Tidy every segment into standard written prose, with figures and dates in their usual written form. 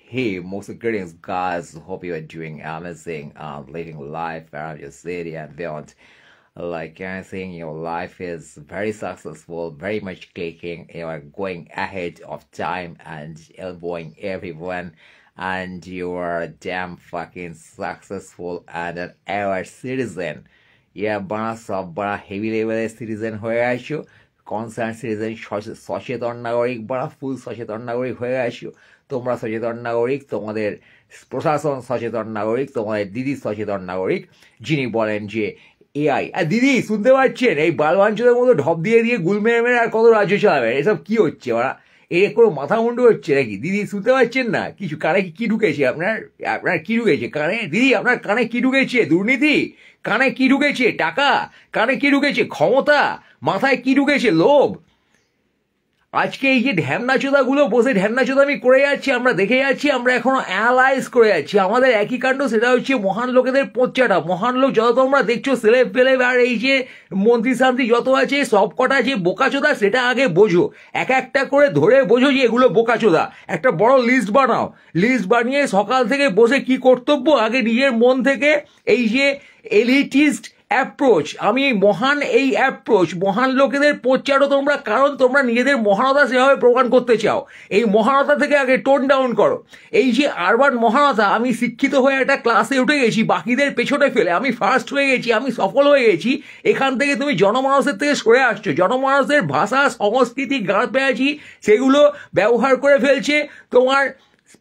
Hey, most greetings, guys. Hope you are doing amazing, living life around your city and beyond. Like anything, your life is very successful, very much clicking. You are going ahead of time and elbowing everyone, and you are a damn fucking successful and an average citizen. Yeah, bana sab bana heavy level citizen হয়ে আছো, concern citizen, সচেতন নাগরিক, বড় ফুল সচেতন নাগরিক হয়ে আসো। তোমরা সচেতন নাগরিক, তোমাদের প্রশাসন সচেতন নাগরিক, তোমাদের দিদি সচেতন নাগরিক, যিনি বলেন যে এআই। আর দিদি শুনতে পাচ্ছেন, এই বালবাঞ্চদের মতো ঢপ দিয়ে দিয়ে গুল মেরে মেরে আর কত রাজ্য চালাবে? এসব কি হচ্ছে? ওরা এর কোনো মাথা মুন্ডু হচ্ছে নাকি? দিদি শুনতে পাচ্ছেন না? কিছু কানে কি ঢুকেছে আপনার? আপনার কি ঢুকেছে কানে? দিদি আপনার কানে কি ঢুকেছে? দুর্নীতি? কানে কি ঢুকেছে? টাকা? কানে কি ঢুকেছে? ক্ষমতা? মাথায় কি ঢুকেছে? লোভ? আজকে এই যে ঢ্যামনাচোদাগুলো বসে ঢ্যামনাচোদামি করে যাচ্ছি, আমরা দেখে যাচ্ছি, আমরা এখনো অ্যানালাইজ করে যাচ্ছি। আমাদের একই কাণ্ড, সেটা হচ্ছে মহান লোকেদের পচ্চাটা। মহান লোক যত তোমরা দেখছো, সেলেব ফেলেব আর এই যে মন্ত্রী শান্তি যত আছে, সব কটা যে বোকাচোদা সেটা আগে বোঝো। এক একটা করে ধরে বোঝো যে এগুলো বোকাচোদা। একটা বড় লিস্ট বানাও, লিস্ট বানিয়ে সকাল থেকে বসে কি কর্তব্য আগে নিজের মন থেকে এই যে এলিটিস্ট অ্যাপ্রোচ, আমি মহান এই অ্যাপ্রোচ, মহান লোকেদের পোচ্চারো তোমরা, কারণ তোমরা নিজেদের মহানতা সেভাবে প্রমাণ করতে চাও। এই মহানতা থেকে আগে টোন ডাউন করো। এই যে আরবান মহানতা, আমি শিক্ষিত হয়ে একটা ক্লাসে উঠে গেছি, বাকিদের পেছনে ফেলে আমি ফার্স্ট হয়ে গেছি, আমি সফল হয়ে গেছি। এখান থেকে তুমি জনমানসের থেকে সরে আসছো। জনমানসের ভাষা, সংস্কৃতি, গাঁট পেঁয়াজি সেগুলো ব্যবহার করে ফেলছে তোমার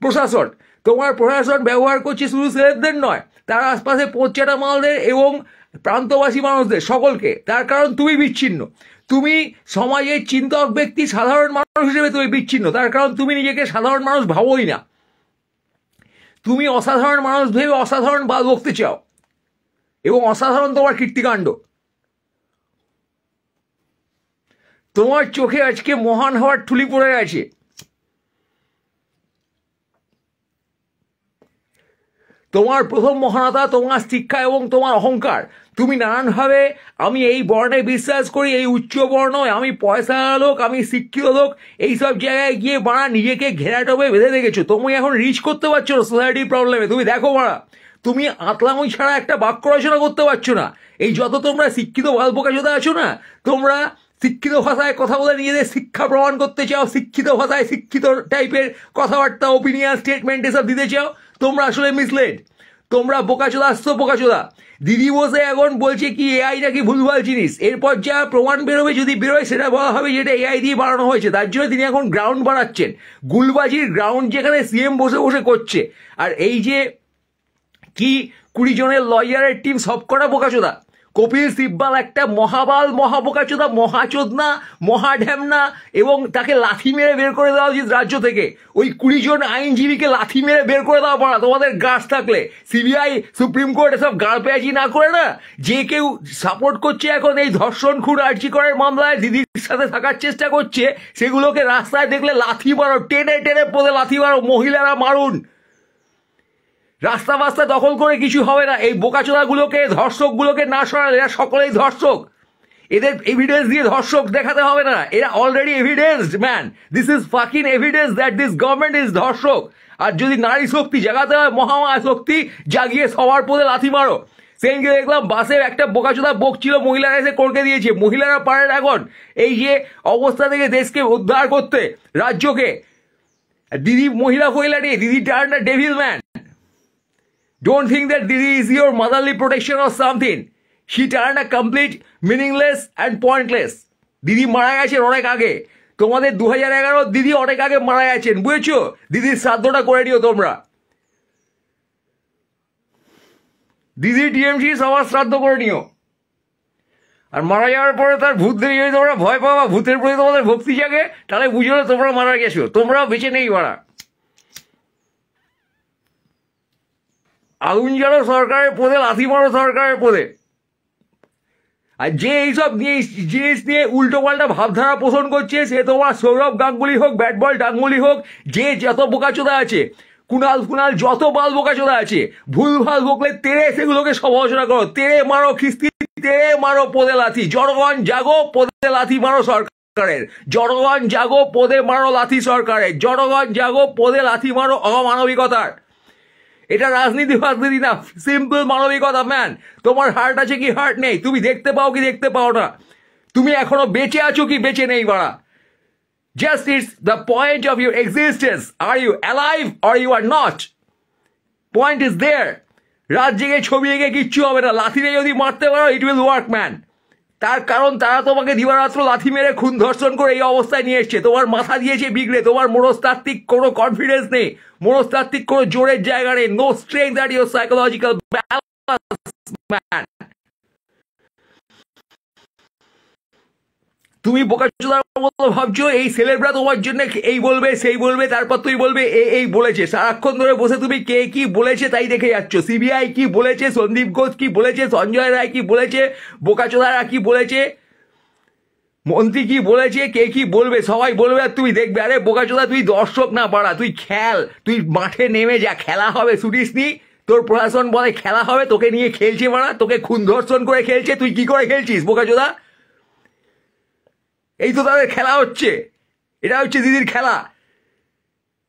প্রশাসন। তোমার প্রশাসন ব্যবহার করছে শুধু সেলেবদের নয়, তার আশপাশে পোচ্চাটা মালদের এবং প্রান্তবাসী মানুষদের, সকলকে। তার কারণ তুমি বিচ্ছিন্ন, তুমি সমাজের চিন্তক ব্যক্তি, সাধারণ মানুষ হিসেবে তুমি বিচ্ছিন্ন। তার কারণ তুমি নিজেকে সাধারণ মানুষ ভাবোই না, তুমি অসাধারণ মানুষ ভেবে অসাধারণ বাল বকতে চাও, এবং অসাধারণ তোমার কীর্তিকাণ্ড। তোমার চোখে আজকে মহান হওয়ার ঠুলি পড়ে গেছে। তোমার প্রথম মহানতা তোমার শিক্ষা এবং তোমার অহংকার। তুমি নানানভাবে, আমি এই বর্ণে বিশ্বাস করি, এই উচ্চ বর্ণ, আমি পয়সা লোক, আমি শিক্ষিত লোক, এইসব জায়গায় গিয়ে বাড়া নিজেকে ঘেরাটবে বেঁধে রেখেছো। তুমি এখন রিচ করতে পারছো না সোসাইটির প্রবলেমে। তুমি দেখো বাড়া, তুমি আতলামই ছাড়া একটা বাক্য রচনা করতে পারছো না। এই যত তোমরা শিক্ষিত বালবোকাচোদা আছো না, তোমরা শিক্ষিত ভাষায় কথা বলে নিজেদের শিক্ষা প্রমাণ করতে চাও, শিক্ষিত ভাষায় শিক্ষিত টাইপের কথাবার্তা, ওপিনিয়ন, স্টেটমেন্ট এসব দিতে চাও। তোমরা আসলে মিসলেড, তোমরা বোকাচোদা, আসছো বোকাচোদা। দিদি বসে এখন বলছে কি এআই নাকি ভুলভাল জিনিস। এরপর যা প্রমাণ বেরোবে, যদি বেরোয়, সেটা বলা হবে যেটা এআই দিয়ে বানানো হয়েছে। তার জন্য তিনি এখন গ্রাউন্ড বানাচ্ছেন, গুলবাজির গ্রাউন্ড, যেখানে সিএম বসে বসে করছে। আর এই যে কি 20 জনের লয়ারের টিম, সবকটা বোকাচোদা। কপিল সিব্বাল একটা মহাবাল, মহাবোকাচোদা, মহাচোদনা, মহাঢ্যামনা, এবং তাকে লাথি মেরে বের করে দেওয়া উচিত রাজ্য থেকে। ওই 20 জন আইনজীবীকে লাথি মেরে বের করে দেওয়া পড়া, তোমাদের গাছ থাকলে। সিবিআই, সুপ্রিম কোর্ট এসব গাড়পেঁয়াজি না করে না, যে কেউ সাপোর্ট করছে এখন এই ধর্ষণ, খুন, আর্জি করার মামলায় দিদির সাথে থাকার চেষ্টা করছে, সেগুলোকে রাস্তায় দেখলে লাথি মারো, টেনে টেনে পদে লাথি মারো, মহিলারা মারুন। রাস্তা ফাস্তা দখল করে কিছু হবে না। এই বোকাচোদাগুলোকে, ধর্ষকগুলোকে না সরালে, এরা সকলেই ধর্ষক। এদের এভিডেন্স দিয়ে ধর্ষক দেখাতে হবে না, এরা already evidenced man. This is fucking evidence that this government is ধর্ষক। আর যদি নারী শক্তি জাগাতে হয়, মহামায়া শক্তি জাগিয়ে সবার পদে লাথি মারো। সেদিনকে দেখলাম বাসে একটা বোকাচোদা বকছিল, মহিলারা এসে করকে দিয়েছে। মহিলারা পারেন এখন এই যে অবস্থা থেকে দেশকে উদ্ধার করতে, রাজ্যকে। দিদি মহিলা ফহিলা নিয়ে, দিদি turn a devil man. Don't think that Didi is your motherly protection or something. She turned a complete meaningless and pointless. দিদি মারা গেছেন অনেক আগে। তোমাদের 2011 দিদি অনেক আগে মারা গেছেন, বুঝেছো? দিদির শ্রাদ্ধটা করে নিও তোমরা। দিদি টিএমসি সবার শ্রাদ্ধ করে নিও। আর মারা যাওয়ার পরে তার ভূত দেখে যদি তোমরা ভয় পাও বা ভূতের প্রতি তোমাদের ভক্তি জাগে, তাহলে বুঝো তোমরা মারা গেছো। তোমরাও বেঁচে নেই মারা। আগুন জ্বালো সরকারের পদে, লাথি মারো সরকারের পদে। আর যে এইসব জিনিস নিয়ে উল্টো পাল্টা ভাবধারা পোষণ করছে, সে তোমার সৌরভ গাঙ্গুলি হোক, ব্যাট বল গাঙ্গুলি হোক, যে যত বোকাচোদা আছে, কুণাল যত বাল বোকাচোদা আছে, ভুল ভাল বকলে তেড়ে সেগুলোকে সমালোচনা করো। তেড়ে মারো খিস্তি, তেড়ে মারো পদে লাথি। জনগণ জাগো, পদে লাথি মারো সরকার। সরকারের, জনগণ জাগো পদে মারো লাথি সরকারের, জনগণ জাগো পদে লাথি মারো অমানবিকতার। এটা রাজনীতি ফাজনীতি না, সিম্পল মানবিকতা ম্যান। তোমার হার্ট আছে কি হার্ট নেই, তুমি দেখতে পাও কি দেখতে পাও না, তুমি এখনো বেঁচে আছো কি বেঁচে নেই বাড়া। Just it's the point of your existence, are you alive or you are not, point is there. রাত জেগে ছবি এঁকে কিচ্ছু হবে না, লাথিরে যদি মারতে পারো ইট উইল ওয়ার্ক ম্যান। তার কারণ তারা তোমাকে দিবারাত্র লাথি মেরে খুন ধর্ষণ করে এই অবস্থায় নিয়ে এসছে, তোমার মাথা দিয়েছে বিগড়ে, তোমার মনস্তাত্ত্বিক কোনো কনফিডেন্স নেই, মনস্তাত্ত্বিক কোনো জোরের জায়গা নেই, no strength at your psychological balance man. তুমি বোকাচোদার মতো ভাবছো এই সেলেবরা তোমার জন্য এই বলবে সেই বলবে, তারপর তুই বলবে এই বলেছে। সারাক্ষণ ধরে বসে তুমি কে কি বলেছে তাই দেখে যাচ্ছ, সিবিআই কি বলেছে, সন্দীপ ঘোষ কি বলেছে, সঞ্জয় রায় কি বলেছে, বোকাচোদারা কি বলেছে, মন্ত্রী কি বলেছে, কে কি বলবে, সবাই বলবে আর তুমি দেখবে। আরে বোকাচোদা তুই দর্শক না পাড়া, তুই খেল, তুই মাঠে নেমে যা, খেলা হবে, শুনিস নি তোর প্রশাসন বলে খেলা হবে, তোকে নিয়ে খেলছে মারা, তোকে খুন ধর্ষণ করে খেলছে, তুই কি করে খেলছিস বোকাচোদা? এই তো তাদের খেলা হচ্ছে, এটা হচ্ছে দিদির খেলা,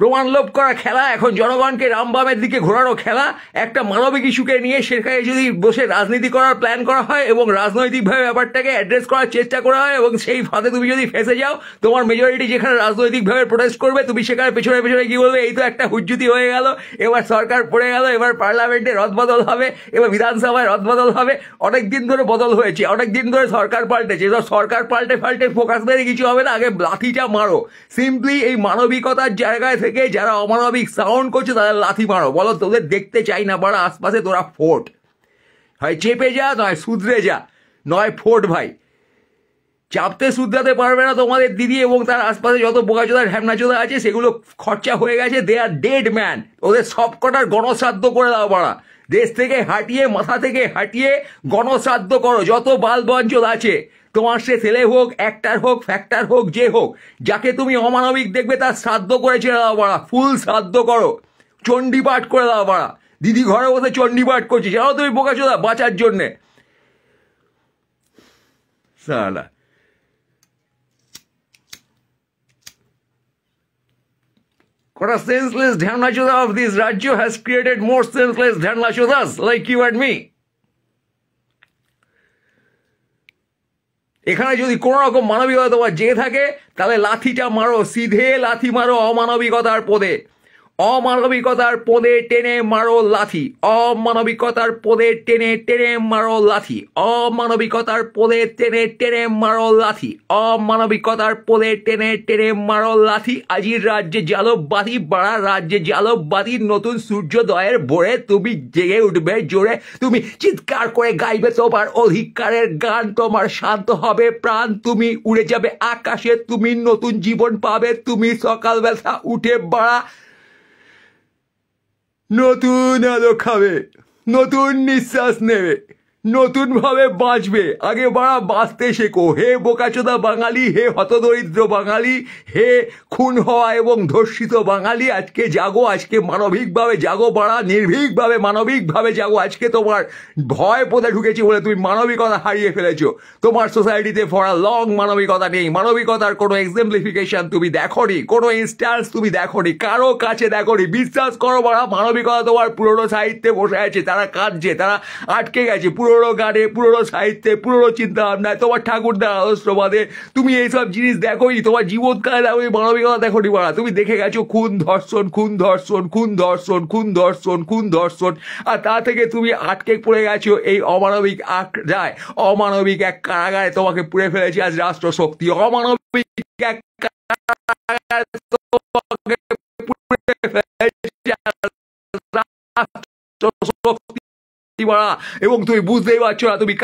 প্রমাণ লোভ করা খেলা, এখন জনগণকে রামবামের দিকে ঘোরানো খেলা। একটা মানবিক ইস্যুকে নিয়ে সেখানে যদি বসে রাজনীতি করার প্ল্যান করা হয় এবং রাজনৈতিকভাবে ব্যাপারটাকে অ্যাড্রেস করার চেষ্টা করা হয় এবং সেই ফাঁদে তুমি যদি ফেসে যাও, তোমার মেজরিটি যেখানে রাজনৈতিকভাবে প্রোটেস্ট করবে, তুমি সেখানে পেছনে পেছনে কি বলবে, এই তো একটা হুজ্জুতি হয়ে গেল, এবার সরকার পড়ে গেল, এবার পার্লামেন্টে রদবদল হবে, এবার বিধানসভায় রদবদল হবে। অনেক দিন ধরে বদল হয়েছে, অনেক দিন ধরে সরকার পাল্টেছে, এবার সরকার পাল্টে ফোকাস মেরে কিছু হবে না, আগে লাঠিটা মারো। সিম্পলি এই মানবিকতার জায়গায় থেকে যারা অমানবিক সাউন্ড করছে তাদের লাথি মারো, বলো তোদের দেখতে চাই না বাড়া আশপাশে, তোরা ফোট, হয় চেপে যা, নয় শুধরে যা, নয় ফোট ভাই। চাপতে শুধরাতে পারবে না তোমাদের দিদি এবং তার আশপাশে যত বোকাচোদা ঢ্যামনাচোদা আছে, সেগুলো খরচা হয়ে গেছে, দে আর ডেড ম্যান। ওদের সব কটার গণশ্রাদ্ধ করে দাও বাড়া, দেশ থেকে হাঁটিয়ে, মাথা থেকে হাঁটিয়ে গণশ্রাদ্ধ করো, যত বাল অঞ্চল আছে তোমার, সে ছেলে হোক, অ্যাক্টার হোক, ফ্যাক্টার হোক, যে হোক, যাকে তুমি অমানবিক দেখবে তার শ্রাদ্ধ করে ছেড়ে দাও বাড়া, ফুল শ্রাদ্ধ করো, চণ্ডীপাঠ করে দাও বাড়া। দিদি ঘরে বসে চণ্ডীপাঠ করছে, জানো তুমি বোকাচোদা, বাঁচার জন্যে সালা। কটা সেন্সলেস ঢ্যামনাচোদা of this রাজ্য has created more senseless ঢ্যামনাচোদাস like you and me. এখানে যদি কোনো রকম মানবিকতা তোমার জেগে থাকে, তাহলে লাথিটা মারো, সিধে লাথি মারো অমানবিকতার পদে, অমানবিকতার পদে টেনে মারো লাথি, অমানবিকতার পদে টেনে টেনে মারো লাথি, অমানবিকতার পদে টেনে টেনে মারো লাথি, অমানবিকতার পদে টেনে টেনে মারো লাথি। আজির রাজ্যে জালববাতি বাড়া, রাজ্যে জালববাতির নতুন সূর্যোদয়ের ভোরে তুমি জেগে উঠবে জোরে, তুমি চিৎকার করে গাইবে তোমার অধিকারের গান, তোমার শান্ত হবে প্রাণ, তুমি উড়ে যাবে আকাশে, তুমি নতুন জীবন পাবে, তুমি সকালবেলা উঠে বাড়া নতুন আলো খাবে, নতুন নিঃশ্বাস নেবে, নতুন ভাবে বাঁচবে। আগে বাড়া বাঁচতে শেখো হে বোকাচোদা বাঙালি, হে হতদরিদ্র বাঙালি, হে খুন হওয়া এবং ধর্ষিত বাঙালি, আজকে জাগো, আজকে মানবিকভাবে জাগো বাড়া, নির্ভীকভাবে মানবিকভাবে জাগো। আজকে তোমার ভয় পদে ঢুকেছি বলে তুমি মানবিকতা হারিয়ে ফেলেছো, তোমার সোসাইটিতে ফর আ লং মানবিকতা নেই, মানবিকতার কোনো এক্সাম্পলিফিকেশন তুমি দেখোনি, কোনো ইনস্ট্যান্স তুমি দেখোনি, কারো কাছে দেখোনি। বিশ্বাস করো বাড়া, মানবিকতা তোমার পুরনো সাহিত্যে বসে আছে, তারা কাঁদছে, তারা আটকে গেছে পুরনো গানে, পুরনো সাহিত্যে, পুরনো চিন্তা ভাবনায়, তোমার ঠাকুরদার আদর্শবাদে তুমি এইসব জিনিস দেখোই, তোমার জীবনকালে দেখোই, মানবিকতা দেখোনি বাড়া। তুমি দেখে গেছো খুন ধর্ষণ, খুন ধর্ষণ, খুন ধর্ষণ, খুন ধর্ষণ, খুন ধর্ষণ, আর তা থেকে তুমি আটকে পড়ে গেছো এই অমানবিক যায়, অমানবিক এক কারাগারে তোমাকে পুড়ে ফেলেছে আজ রাষ্ট্রশক্তি, অমানবিক এক কারাগারে তোমাকে পুড়ে ফেলেছে রাষ্ট্রশক্তি এবং তুমি বুঝতেই পারছো না তুমি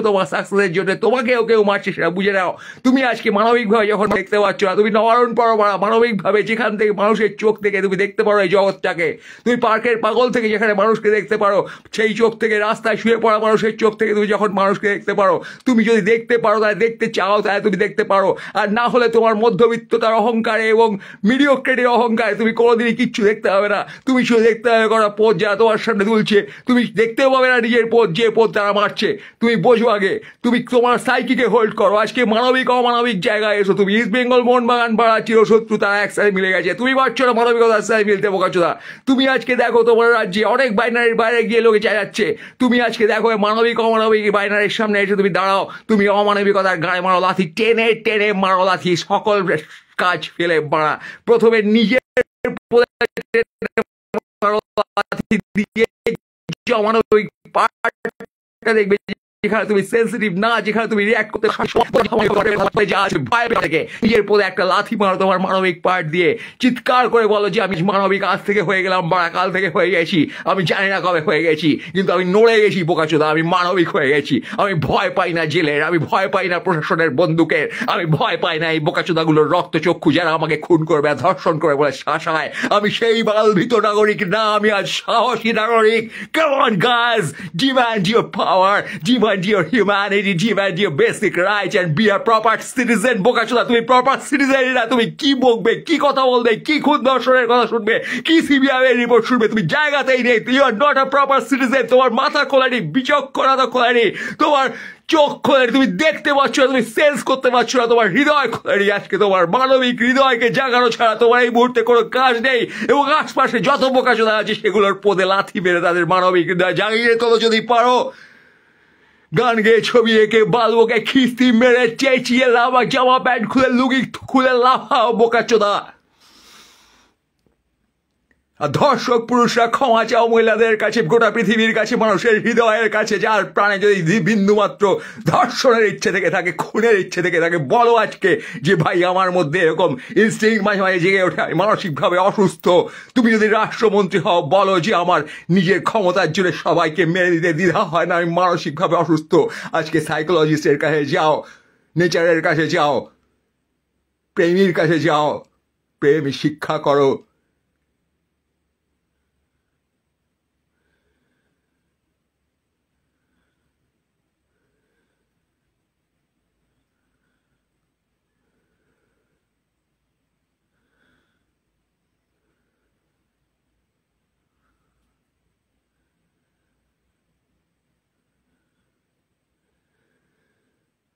তোমার সাকসেসের জন্য তোমাকে কেউ মারছে সেটা বুঝে নাও। তুমি আজকে মানবিকভাবে যখন দেখতে পাচ্ছ না, তুমি নবারণ পড়ো মানবিকভাবে, যেখান থেকে মানুষের চোখ থেকে তুমি দেখতে পারো এই জগৎটাকে, তুমি পার্কের পাগল থেকে যেখানে মানুষকে দেখতে পারো, সেই চোখ থেকে, রাস্তায় শুয়ে পড়া মানুষের চোখ থেকে তুমি যখন মানুষকে দেখতে পারো, তুমি যদি দেখতে পারো, তাহলে দেখতে চাও, তাহলে তুমি দেখতে পারো, আর না হলে তোমার মধ্যবিত্ততার অহংকারে এবং মিডিওক্রেটির অহংকারে তুমি কোনোদিনই কিচ্ছু দেখতে হবে না। তুমি শুধু দেখতে হবে করা পথ যারা তোমার সামনে তুলছে, তুমি দেখতেও পাবে না নিজের পথ, যে পথ তারা মারছে। তুমি বোঝো আগে, তুমি তোমার সাইকিকে হোল্ড করো। আজকে মানবিক অমানবিক জায়গায় এসো তুমি। ইস্ট বেঙ্গল মোহনবাগান পাড়া চিরশত্রু তারা একসাথে মিলে গেছে, তুমি পারছো না মানবিকতার সাথে মিলতে বোকাচোদা। তুমি আজকে দেখো তোমার রাজ্যে অনেক বাইনারির বাইরে গিয়ে লোকে চাইছে, তুমি আজকে দেখো মানবিক অমানবিক বাইনারির সামনে এসে তুমি দাঁড়াও, তুমি অমানবিকতার গায়ে মারো লাথি, টেনে টেনে মারো লাথি, সকল কাজ ফেলে মারা। প্রথমে নিজের দিয়ে অমানবিক পার্টটা দেখবে যেখানে তুমি সেন্সিটিভ না, যেখানে তুমি রিঅ্যাক্ট করতে নিজের পদে একটা লাথি মারো তোমার মানবিক পার্ট দিয়ে, চিৎকার করে বলো যে আমি মানবিক আজ থেকে হয়ে গেলাম, বাড়া কাল থেকে হয়ে গেছি, আমি জানি না কবে হয়ে গেছি, কিন্তু আমি নড়ে গেছি বোকাচোদা, আমি মানবিক হয়ে গেছি। আমি ভয় পাই না জেলের, আমি ভয় পাই না প্রশাসনের বন্দুকের, আমি ভয় পাই না এই বোকাচোদাগুলোর রক্তচক্ষু যারা আমাকে খুন করবে, ধর্ষণ করে বলে শাসায়। আমি সেই বালভিত নাগরিক না, আমি আজ সাহসী নাগরিক। Come on guys, demand your power, demand your humanity, demand your basic rights and be a proper citizen. বোকাচোদা তুমি প্রপার সিটিজেন না, তুমি কি বকবে, কি কথা বলবে, কি খুন দর্শনের কথা শুনবে, কি সিবিআই এর রিপোর্ট শুনবে, তুমি জায়গাতেই নেই। You are not a proper citizen. তোমার মাথা খোলানি, বিচক্ষণতা খোলানি, তোমার চোখ খোলেনি, তুমি দেখতে পাচ্ছ না, তুমি সেন্স করতে পারছো না, তোমার হৃদয় খোলেনি। আজকে তোমার মানবিক হৃদয়কে জাগানো ছাড়া তোমার এই মুহূর্তে কোনো কাজ নেই। এবং আশপাশে যত বোকাচোদা আছে সেগুলোর পদে লাথি মেরে তাদের মানবিক হৃদয় জাগিয়ে তোলো যদি পারো। গান গেয়ে ছবি এঁকে বালবোকে খিস্তি মেরে চেঁচিয়ে লাফা, জামা প্যান্ট খুলে লুঙ্গি খুলে লাফাও বোকাচোদা। আর ধর্ষক পুরুষরা ক্ষমা চাও মহিলাদের কাছে, গোটা পৃথিবীর কাছে, মানুষের হৃদয়ের কাছে, যার প্রাণে যদি বিন্দুমাত্র ধর্ষণের ইচ্ছে থেকে থাকে, খুনের ইচ্ছে থেকে থাকে, বলো আজকে যে ভাই আমার মধ্যে এরকম ইনস্টিংক্ট মাঝে মাঝে জেগে ওঠে, আমি মানসিকভাবে অসুস্থ। তুমি যদি রাষ্ট্রমন্ত্রী হও বলো যে আমার নিজের ক্ষমতার জন্য সবাইকে মেরে দিতে দ্বিধা হয় না, আমি মানসিকভাবে অসুস্থ। আজকে সাইকোলজিস্টের কাছে যাও, নেচারের কাছে যাও, প্রেমীর কাছে যাও, প্রেম শিক্ষা করো।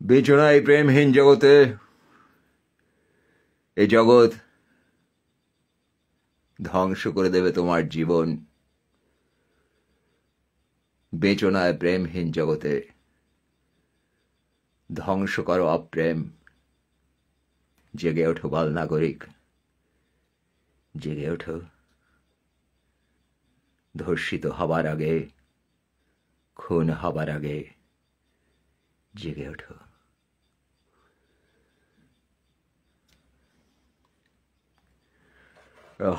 বেচনা এই প্রেমহীন জগতে, এই জগৎ ধ্বংস করে দেবে তোমার জীবন। বেচনায় প্রেমহীন জগতে ধ্বংস করো অপ্রেম। জেগে ওঠো বাল নাগরিক, জেগে ওঠো। ধর্ষিত হবার আগে, খুন হবার আগে জেগে ওঠো।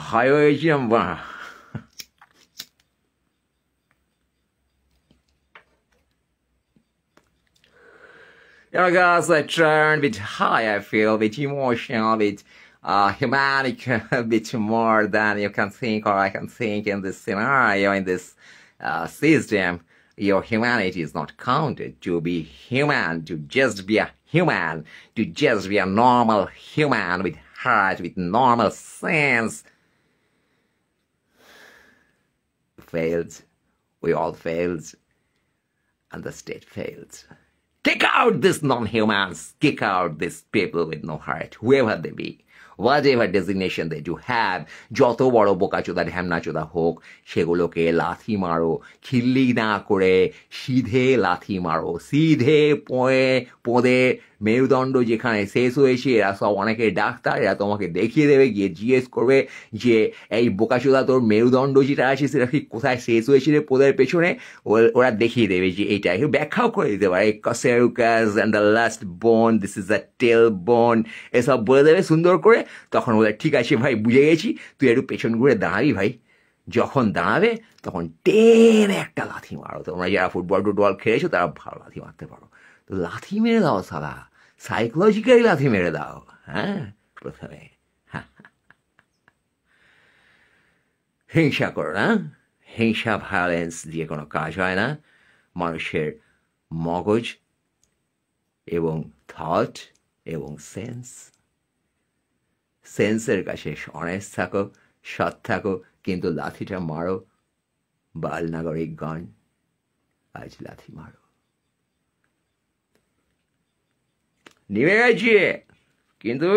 হাইওয়ে জাম্বা guys, I turn a bit high, I feel a bit emotional, a bit humanic, a bit more than you can think or I can think in this scenario, in this system. Your humanity is not counted. To be human, to just be a human, to just be a normal human with heart, with normal sense, failed. We all failed, and the state failed. Kick out these non-humans. Kick out these people with no heart, whoever they be, whatever designation they do have. যত বড় বোকাচোদা ঢ্যামনাচোদা হোক, সেগুলোকে লাথি মারো, খিল্লি না করে সিধে লাথি মারো। সিধে পদে মেরুদণ্ড যেখানে শেষ হয়েছে, এরা সব অনেকে ডাক্তার, এরা তোমাকে দেখিয়ে দেবে, গিয়ে জিজ্ঞেস করবে যে এই বোকাচোদা তোর মেরুদণ্ড যেটা আছে সেটা ঠিক কোথায় শেষ হয়েছিল পদের পেছনে। ওরা দেখিয়ে দেবে যে এইটা, ব্যাখ্যাও করে দিতে পারে, কসেরুকাস অ্যান্ড দ্য লাস্ট বোন, দিস ইজ দ্য টেল বোন, এসব বলে দেবে সুন্দর করে। তখন বলে ঠিক আছে ভাই বুঝে গেছি, তুই একটু পেছন ঘুরে দাঁড়াবি ভাই। যখন দাঁড়াবে তখন টেনে একটা লাথি মারো। তোমরা যারা ফুটবল খেলেছো তারা ভালো লাথি মারতে পারো, তো লাথি মেরে দাও সালা, সাইকোলজিক্যালি লাথি মেরে দাও। হ্যাঁ, প্রথমে হিংসা করো না, হিংসা ভায়োলেন্স দিয়ে কোনো কাজ হয় না। মানুষের মগজ এবং থট এবং সেন্সের কাছে অনেস্ট থাকো, সৎ থাকো, কিন্তু লাথিটা মারো। বাল নাগরিকগণ, আজ লাথি মারো। নেমে গেছে কিন্তু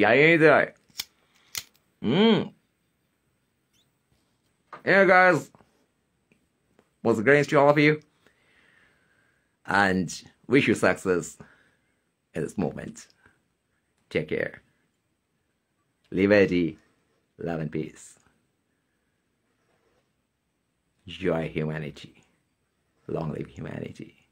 জানিয়ে দেয় Yeah, guys, was great to all of you, and wish you success in this moment. Take care. Liberty, love and peace. Joy humanity. Long live humanity.